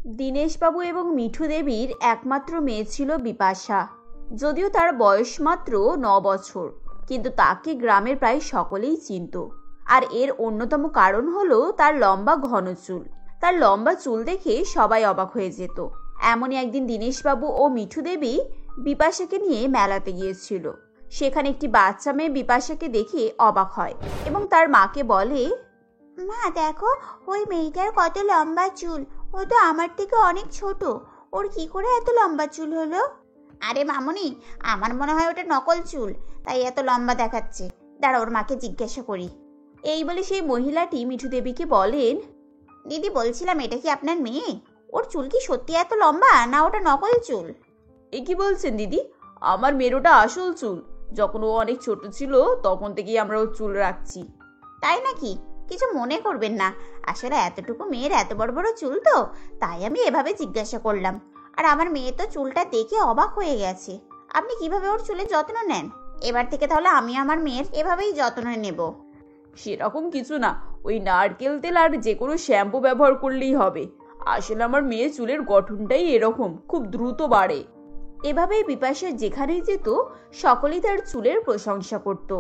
দীনেশবাবু এবং মিঠু দেবীর একমাত্র মেয়ে ছিল বিপাশা। যদিও তার বয়স মাত্র 9 বছর, কিন্তু তাকে গ্রামের প্রায় সকলেই চিনত। আর এর অন্যতম কারণ হলো তার লম্বা ঘন চুল। তার লম্বা চুল দেখে সবাই অবাক হয়ে যেত। এমনই একদিন দীনেশবাবু ও মিঠু দেবী বিপাশাকে নিয়ে মেলাতে গিয়েছিল। সেখানে একটি বাচ্চা মেয়ে বিপাশাকে দেখে অবাক হয় এবং তার মাকে বলে, মা দেখো, ওই মেয়েটার কত লম্বা চুল। ও তো আমার থেকে অনেক ছোট, ওর কি করে এত লম্বা চুল হলো? আরে মামুনি, আমার মনে হয় ওটা নকল চুল, তাই এত লম্বা দেখাচ্ছে। দাঁড়া, ওর মাকে জিজ্ঞাসা করি। এই বলে সেই মহিলাটি মিঠু দেবীকে বলেন, দিদি বলছিলাম, এটা কি আপনার মেয়ে? ওর চুল কি সত্যি এত লম্বা, না ওটা নকল চুল? এ কি বলছেন দিদি, আমার মেয়ের ওটা আসল চুল। যখন ও অনেক ছোট ছিল তখন থেকেই আমরা ওর চুল রাখছি। তাই নাকি? কিছু মনে করবেন না, আসলে এতটুকু মেয়ের এত বড় বড় চুল তো, তাই আমি এভাবে জিজ্ঞাসা করলাম। আর আমার মেয়ে তো চুলটা দেখে অবাক হয়ে গেছে। আপনি কিভাবে ওর চুলের যত্ন নেন? এবার থেকে তাহলে আমি আমার মেয়ের এভাবেই যত্ন নেব। সেরকম কিছু না, ওই নারকেল তেল আর যে কোনো শ্যাম্পু ব্যবহার করলেই হবে। আসলে আমার মেয়ের চুলের গঠনটাই এরকম, খুব দ্রুত বাড়ে। এভাবেই বিপাশা যেখানেই যেত সকলেই তার চুলের প্রশংসা করত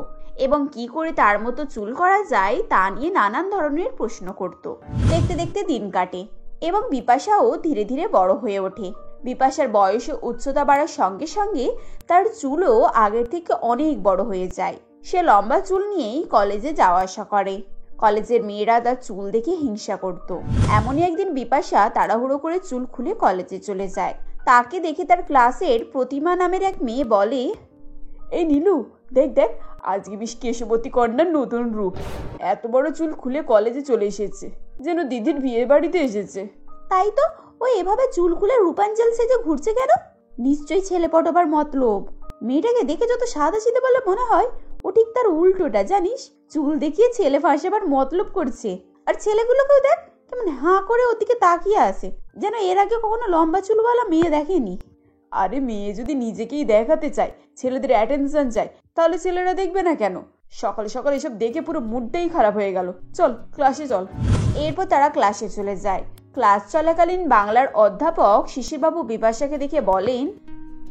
এবং কি করে তার মতো চুল করা যায় তা নিয়ে নানান ধরনের প্রশ্ন করত। দেখতে দেখতে দিন কাটে এবং বিপাশাও ধীরে ধীরে বড় হয়ে ওঠে। বিপাশার বয়স ও উচ্চতা বাড়ার সঙ্গে সঙ্গে তার চুলও আগের থেকে অনেক বড় হয়ে যায়। সে লম্বা চুল নিয়েই কলেজে যাওয়া আসা করে। কলেজের মেয়েরা তার চুল দেখে হিংসা করত। এমনই একদিন বিপাশা তাড়াহুড়ো করে চুল খুলে কলেজে চলে যায়। তাকে দেখে তার ক্লাসের প্রতিমা নামের এক মেয়ে বলে, এই নীলু, দেখ দেখ, আজকে মিস কেশবতী কন্যার নতুন রূপ। এত বড় চুল খুলে কলেজে চলে এসেছে, যেন দিদির বিয়ে বাড়িতে এসেছে। তাই তো, ও এভাবে চুল খুলে রূপাঞ্জল সেজে ঘুরছে কেন? নিশ্চয়ই ছেলে পটাবার মতলব। মেয়েটাকে দেখে যত সাদা সিধে বলে মনে হয়, ও ঠিক তার উল্টোটা, জানিস? চুল দেখিয়ে ছেলে ফাঁসাবার মতলব করছে। আর ছেলেগুলোকেও দেখ, কেমন হাঁ করে ওদিকে তাকিয়ে আছে, যেন এর আগে কখনো লম্বা চুলওয়ালা মেয়ে দেখেনি। আরে মেয়ে যদি নিজেকেই দেখাতে চায়, ছেলেদের অ্যাটেনশন চায়, তাহলে ছেলেরা দেখবে না কেন? সকাল সকাল এসব দেখে পুরো মুডটাই খারাপ হয়ে গেল। চল ক্লাসে চল। এরপর তারা ক্লাসে চলে যায়। ক্লাস চলাকালীন বাংলার অধ্যাপক শিশিরবাবু বিপাশাকে দেখে বলেন,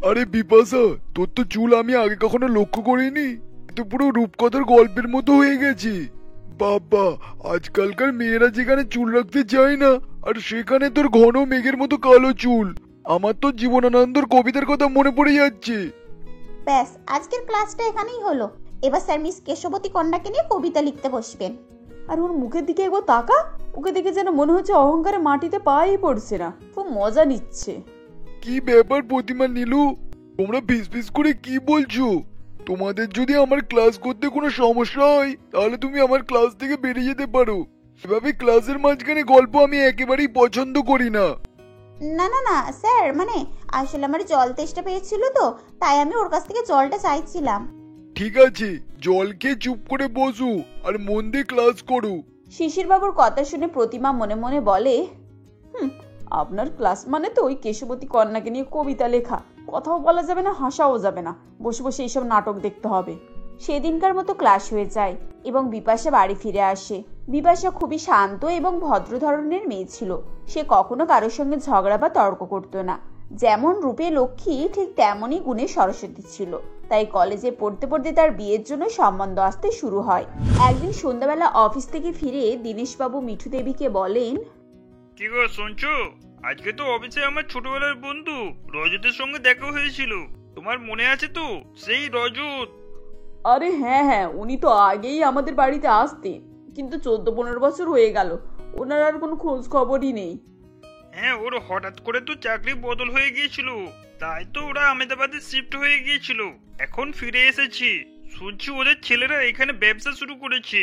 আরে বিপাশা, তোর তো চুল আমি আগে কখনো লক্ষ্য করিনি। তো পুরো রূপকথার গল্পের মতো হয়ে গেছি। বাবা, আজকালকার মেয়েরা যেখানে চুল রাখতে চায় না, আর সেখানে তোর ঘন মেঘের মতো কালো চুল। আমার তো জীবনানন্দর কবিতার কথা মনে পড়ে যাচ্ছে। ব্যাস, আজকের ক্লাসটা এখানেই হলো। এবার স্যার মিস কেশবতী কন্যাকে নিয়ে কবিতা লিখতে বসবেন। আর ওর মুখের দিকে একবার তাকা, ওকে দেখে যেন মনে হচ্ছে অহংকারে মাটিতে পাই পড়ছে না, খুব মজা নিচ্ছে। কি ব্যাপার প্রতিমা, নীলু, তোমরা ফিস করে কি বলছো? তোমাদের যদি আমার ক্লাস করতে কোনো সমস্যা হয়, তাহলে তুমি আমার ক্লাস থেকে বেরিয়ে যেতে পারো। এভাবে ক্লাসের মাঝখানে গল্প আমি একেবারেই পছন্দ করি না। না না না স্যার, মানে আসলে আমার জল তেষ্টা পেয়েছিল তো, তাই আমি ওর কাছ থেকে জলটা চাইছিলাম। ঠিক আছে, জল খেয়ে চুপ করে বসো আর মন দিয়ে ক্লাস করো। শিশিরবাবুর কথা শুনে প্রতিমা মনে মনে বলে, আপনার ক্লাস মানে তো ওই কেশবতী কন্যাকে নিয়ে কবিতা লেখা, কথাও বলা যাবে না, হাসাও যাবে না, বসে বসে এইসব নাটক দেখতে হবে। সেদিনকার মতো ক্লাস হয়ে যায় এবং বিপাশা বাড়ি ফিরে আসে। বিপাশা খুবই শান্ত এবং ভদ্র ধরনের মেয়ে ছিল। সে কখনো কারোর সঙ্গে ঝগড়া বা তর্ক করতো না। যেমন রূপে লক্ষ্মী, ঠিক তেমনই গুণে সরস্বতী ছিল। তাই কলেজে পড়তে পড়তে তার বিয়ের জন্য সম্বন্ধ আসতে শুরু হয়। একদিন সন্ধ্যাবেলা অফিস থেকে ফিরে দীনেশবাবু মিঠু দেবীকে বলেন, কি গো শুনছো, আজকে তো অফিসে আমার ছোটবেলার বন্ধু রজতের সঙ্গে দেখা হয়েছিল। তোমার মনে আছে তো, সেই রজত? আরে হ্যাঁ হ্যাঁ, উনি তো আগেই আমাদের বাড়িতে আসতেন, কিন্তু 14-15 বছর হয়ে গেল, ওনার আর কোনো খোঁজ খবরই নেই। হ্যাঁ, ওর হঠাৎ করে তো চাকরি বদল হয়ে গিয়েছিল, তাই তো ওরা আহমেদাবাদে শিফট হয়ে গিয়েছিল। এখন ফিরে এসেছি, শুনছি ওদের ছেলেরা এখানে ব্যবসা শুরু করেছে।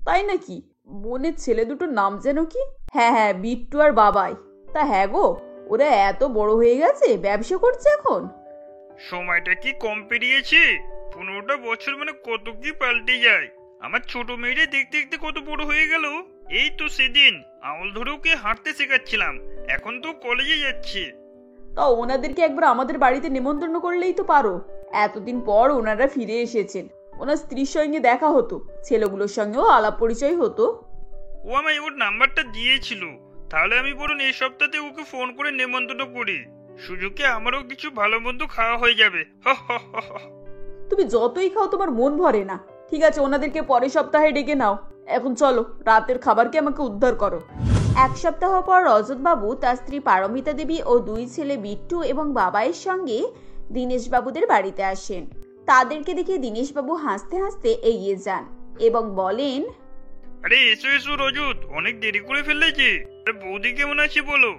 তাই নাকি? বোনের ছেলে দুটোর নাম যেন কি? হ্যাঁ হ্যাঁ, বিট্টু আর বাবাই। তা হ্যাঁ গো, ওরা এত বড় হয়ে গেছে, ব্যবসা করছে এখন। সময়টা কি কম পেরিয়েছে? 15টা বছর মানে কত কি পাল্টে যায়। আমার ছোট মেয়েটা দেখতে দেখতে কত বড় হয়ে গেল। এই তো সেদিন আঙুল ধরে ওকে হাঁটতে শেখাচ্ছিলাম, এখন তো কলেজে যাচ্ছে। তা ওনাদেরকে একবার আমাদের বাড়িতে নেমন্তন্ন করলেই তো পারো। এতদিন পর ওনারা ফিরে এসেছেন, ওনার স্ত্রীর সঙ্গে দেখা হতো, ছেলেগুলোর সঙ্গেও আলাপ পরিচয় হতো। ও আমায় ওর নাম্বারটা দিয়েছিল, তাহলে আমি বলুন এই সপ্তাহে ওকে ফোন করে নেমন্তন্ন করি, সুযোগে আমারও কিছু ভালো মন্দ খাওয়া হয়ে যাবে। তুমি যতই খাও তোমার মন ভরে না। ঠিক আছে, ওনাদেরকে পরের সপ্তাহে ডেকে নাও। এখন চলো, রাতের খাবারকে আমাকে উদ্ধার করো। এক সপ্তাহ পর রজতবাবু তার স্ত্রী পারমিতা দেবী ও দুই ছেলে বিট্টু এবং বাবাইয়ের সঙ্গে দীনেশবাবুদের বাড়িতে আসেন। তাদেরকে দেখে দীনেশবাবু হাসতে হাসতে এগিয়ে যান এবং বলেন, আরে এসো এসো রজত, অনেক দেরি করে ফেলেছে। বৌদি কেমন আছে বলো?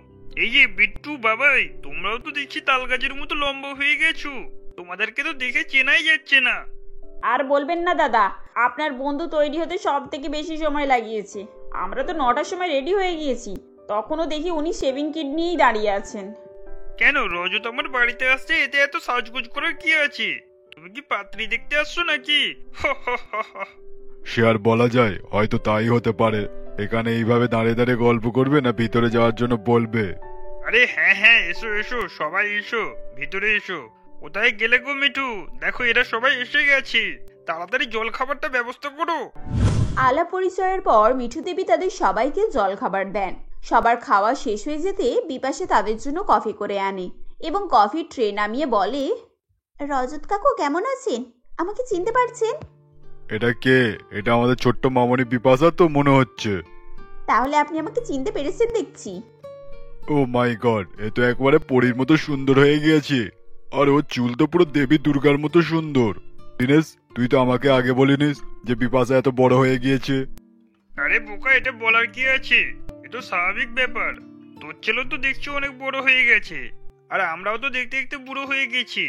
এই যে বিট্টু, বাবাই, তোমরাও তো দেখছি তাল গাছের মতো লম্বা হয়ে গেছো। তোমাদেরকে তো দেখে চেনাই যাচ্ছে না। আর বলবেন না দাদা, আপনার বন্ধু তৈরি হতে সব থেকে বেশি সময় লাগিয়েছে। আমরা তো 9টার সময় রেডি হয়ে গিয়েছি, তখনও দেখি উনি শেভিং কিট নিয়েই দাঁড়িয়ে আছেন। কেন রজত আমার বাড়িতে আসছে, এতে এত সাজগোজ করার কি আছে? তুমি কি পাত্রী দেখতে আসছো নাকি? সে আর বলা যায়, হয়তো তাই হতে পারে। এখানে এইভাবে দাঁড়িয়ে দাঁড়িয়ে গল্প করবে না ভিতরে যাওয়ার জন্য বলবে? আরে হ্যাঁ হ্যাঁ, এসো এসো, সবাই এসো, ভিতরে এসো। কোথায় গেলে গো মিঠু? দেখো এরা সবাই এসে গেছে, তাড়াতাড়ি জল খাবারটা ব্যবস্থা করো। আলাপ পরিচয়ের পর মিঠু দেবী তাদের সবাইকে জলখাবার দেন। সবার খাওয়া শেষ হয়ে যেতে বিপাশা তাদের জন্য কফি করে আনে এবং কফির ট্রে নামিয়ে বলে, রজত কাকু কেমন আছেন? আমাকে চিনতে পারছেন? এটা কে? এটা আমাদের ছোট্ট মামনি বিপাশা তো মনে হচ্ছে। তাহলে আপনি আমাকে চিনতে পেরেছেন দেখছি। ও মাই গড, এ তো একবারে পরীর মতো সুন্দর হয়ে গিয়েছে। আর ওর চুল তো পুরো দেবী দুর্গার মতো সুন্দর। দীনেশ, তুই তো আমাকে আগে বলিনিস যে বিপাশা এত বড় হয়ে গিয়েছে। আরে বোকা, এটা বলার কি আছে? এটা স্বাভাবিক ব্যাপার। তোর ছেলে তো দেখছি অনেক বড় হয়ে গেছে, আর আমরাও তো দেখতে দেখতে বুড়ো হয়ে গেছি।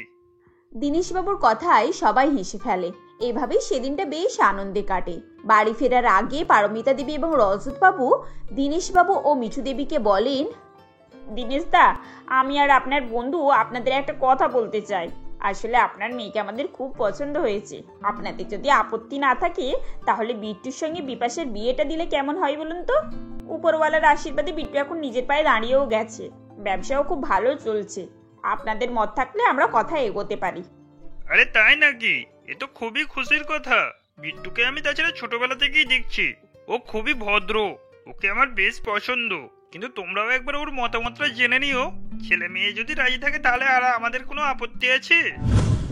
দীনেশবাবুর কথায় সবাই হেসে ফেলে। এভাবেই সেদিনটা বেশ আনন্দে কাটে। বাড়ি ফেরার আগে পারমিতা দেবী এবং রজতবাবু দীনেশবাবু ও মিঠু দেবীকে বলেন, দীনেশদা, আমি আর আপনার বন্ধু আপনাদের একটা কথা বলতে চাই। আসলে আপনার মেয়েকে আমাদের খুব পছন্দ হয়েছে। আপনাদের যদি আপত্তি না থাকে তাহলে বিট্টুর সঙ্গে বিপাশার বিয়েটা দিলে কেমন হয় বলুন তো? উপরওয়ালার আশীর্বাদে বিট্টু এখন নিজের পায়ে দাঁড়িয়েও গেছে, ব্যবসাও খুব ভালো চলছে। আপনাদের মত থাকলে আমরা কথা এগোতে পারি। আরে তাই নাকি? এ তো খুবই খুশির কথা। বিট্টুকে আমি তাছাড়া ছোটবেলা থেকেই দেখছি, ও খুবই ভদ্র, ওকে আমার বেশ পছন্দ। কিন্তু তোমরাও একবার ওর মতামতটা জেনে নিও। ছেলে মেয়ে যদি রাজি থাকে তাহলে আর আমাদের কোনো আপত্তি আছে?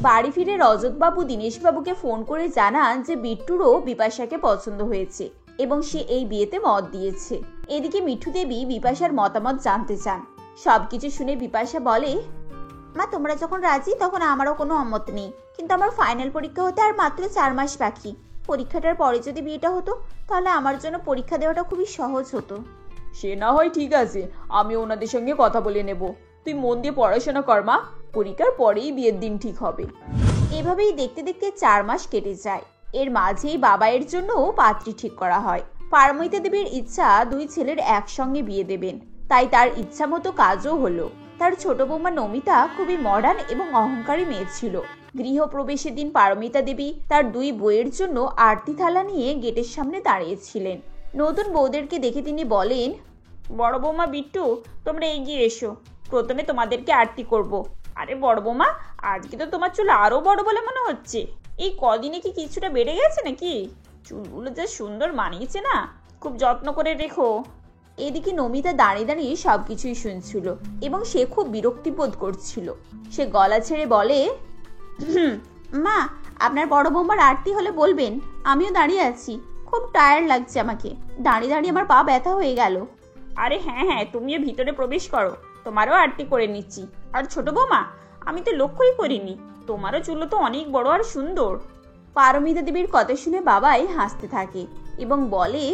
বাড়ি ফিরে রজতবাবু দীনেশবাবুকে ফোন করে জানান যে বিট্টুরও বিপাশাকে পছন্দ হয়েছে এবং সে এই বিয়েতে মত দিয়েছে। এদিকে মিঠু দেবী বিপাশার মতামত জানতে চান। সবকিছু শুনে বিপাশা বলে, মা, তোমরা যখন রাজি তখন আমারও কোনো অমত নেই, কিন্তু আমার ফাইনাল পরীক্ষা হতে আর মাত্র 4 মাস বাকি। পরীক্ষাটার পরে যদি বিয়েটা হতো তাহলে আমার জন্য পরীক্ষা দেওয়াটা খুবই সহজ হতো। সে না হয় ঠিক আছে, আমি ওনাদের সঙ্গে কথা বলে নেব। তুই মন দিয়ে পড়াশোনা কর মা, পরীক্ষার পরেই বিয়ের দিন ঠিক হবে। এভাবেই দেখতে দেখতে 4 মাস কেটে যায়। এর মাঝেই বাবাইয়ের জন্য পাত্রী ঠিক করা হয়। পারমিতা দেবীর ইচ্ছা দুই ছেলের একসঙ্গে বিয়ে দেবেন, তাই তার ইচ্ছা মতো কাজও হলো। তার ছোট বৌমা নমিতা খুবই মডার্ন এবং অহংকারী মেয়ে ছিল। গৃহপ্রবেশের দিন পারমিতা দেবী তার দুই বউয়ের জন্য আরতি থালা নিয়ে গেটের সামনে দাঁড়িয়েছিলেন। নতুন বউদেরকে দেখে তিনি বলেন, বড় বৌমা বিট্টু, তোমরা এগিয়ে এসো, প্রথমে তোমাদেরকে আরতি করব। আরে বড় বৌমা, আজকে তো তোমার চুল আরো বড় বলে মনে হচ্ছে। এই কদিনে কি কিছুটা বেড়ে গেছে নাকি? চুলগুলো যা সুন্দর মানিয়েছে না, খুব যত্ন করে রেখো। এদিকে নমিতা দাঁড়িয়ে দাঁড়িয়ে সবকিছুই শুনছিল এবং সে খুব বিরক্তি বোধ করছিল। সে গলা ছেড়ে বলে, মা, আপনার বড় বৌমার আরতি হলে বলবেন, আমিও দাঁড়িয়ে আছি। খুব টায়ার্ড লাগছে আমাকে, দাঁড়িয়ে দাঁড়িয়ে আমার পা ব্যথা হয়ে গেল। আরে হ্যাঁ হ্যাঁ, তুমিও ভিতরে প্রবেশ করো, তোমারও আরতি করে নিচ্ছি। আর ছোট বৌমা, আমি তো লক্ষ্যই করিনি, তোমারও চুল তো অনেক বড় আর সুন্দর। পারমিতা দেবীর কথা শুনে বাবাই হাসতে থাকে এবং বলে,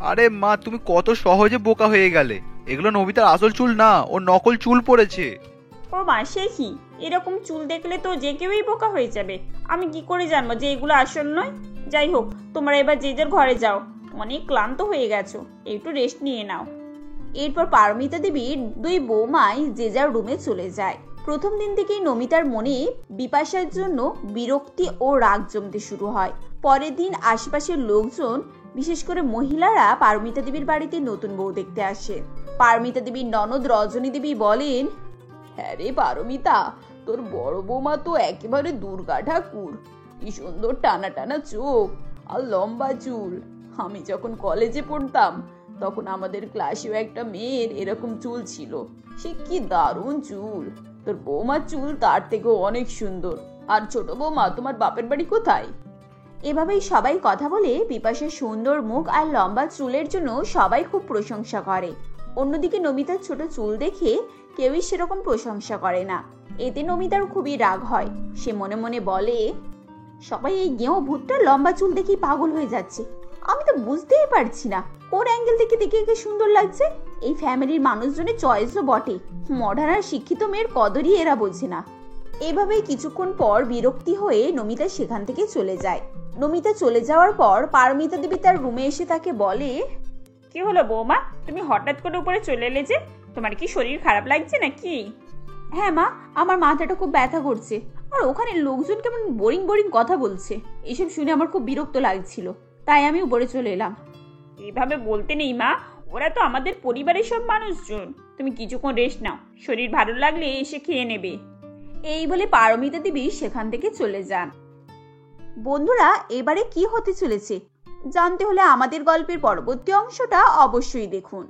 আরে মা, তুমি কত সহজে বোকা হয়ে গেলে। এগুলো নবিতার আসল চুল না, ও নকল চুল পড়েছে। ও মা, সে কি? এরকম চুল দেখলে তো যে কেউই বোকা হয়ে যাবে। আমি কি করে জানবো যে এগুলো আসল নয়? যাই হোক, তোমরা এবার যে যার ঘরে যাও, অনেক ক্লান্ত হয়ে গেছো, একটু রেস্ট নিয়ে নাও। এরপর পারমিতা দেবীর দুই বৌমাই যে যার রুমে চলে যায়। প্রথম দিন থেকেই নমিতার মনে বিপাশার জন্য বিরক্তি ও রাগ জমতে শুরু হয়। পরের দিন আশেপাশের লোকজন, বিশেষ করে মহিলারা পারমিতা দেবীর বাড়িতে নতুন বউ দেখতে আসে। পারমিতা দেবীর ননদ রজনী দেবী বলেন, হ্যাঁ রে পারমিতা, তোর বড় বৌমা তো একেবারে দুর্গা ঠাকুর। কি সুন্দর টানা টানা চোখ আর লম্বা চুল। আমি যখন কলেজে পড়তাম তখন আমাদের ক্লাসেও একটা মেয়ের এরকম চুল ছিল। সে কি দারুণ চুল! তোর বৌমার চুল তার থেকেও অনেক সুন্দর। আর ছোট বৌমা, তোমার বাপের বাড়ি কোথায়? এভাবেই সবাই কথা বলে বিপাশার সুন্দর মুখ আর লম্বা চুলের জন্য সবাই খুব প্রশংসা করে। অন্যদিকে নমিতার ছোট চুল দেখে কেউই সেরকম প্রশংসা করে না। এতে নমিতার খুবই রাগ হয়। সে মনে মনে বলে, সবাই এই গেঁয়ো ভূতটার লম্বা চুল দেখেই পাগল হয়ে যাচ্ছে। আমি তো বুঝতেই পারছি না কোন অ্যাঙ্গেল থেকে দেখে একে সুন্দর লাগছে। এই ফ্যামিলির মানুষজনের চয়েসও বটে, মডার্ন আর শিক্ষিত মেয়ের কদরই এরা বোঝে না। এভাবেই কিছুক্ষণ পর বিরক্তি হয়ে নমিতা সেখান থেকে চলে যায়। নমিতা চলে যাওয়ার পর পারমিতা দেবী তার রুমে এসে তাকে বলে, কি হলো বৌমা, তুমি হঠাৎ করে উপরে চলে এলে যে? তোমার কি শরীর খারাপ লাগছে নাকি? হ্যাঁ মা, আমার মাথাটা খুব ব্যথা করছে। আর ওখানে লোকজন কেমন বোরিং বোরিং কথা বলছে, এসব শুনে আমার খুব বিরক্ত লাগছিল, তাই আমি উপরে চলে এলাম। এভাবে বলতে নেই মা, ওরা তো আমাদের পরিবারের সব মানুষজন। তুমি কিছুক্ষণ রেস্ট নাও, শরীর ভালো লাগলে এসে খেয়ে নেবে। এই বলে পারমিতা দেবী সেখান থেকে চলে যান। বন্ধুরা, এবারে কি হতে চলেছে জানতে হলে আমাদের গল্পের পরবর্তী অংশটা অবশ্যই দেখুন।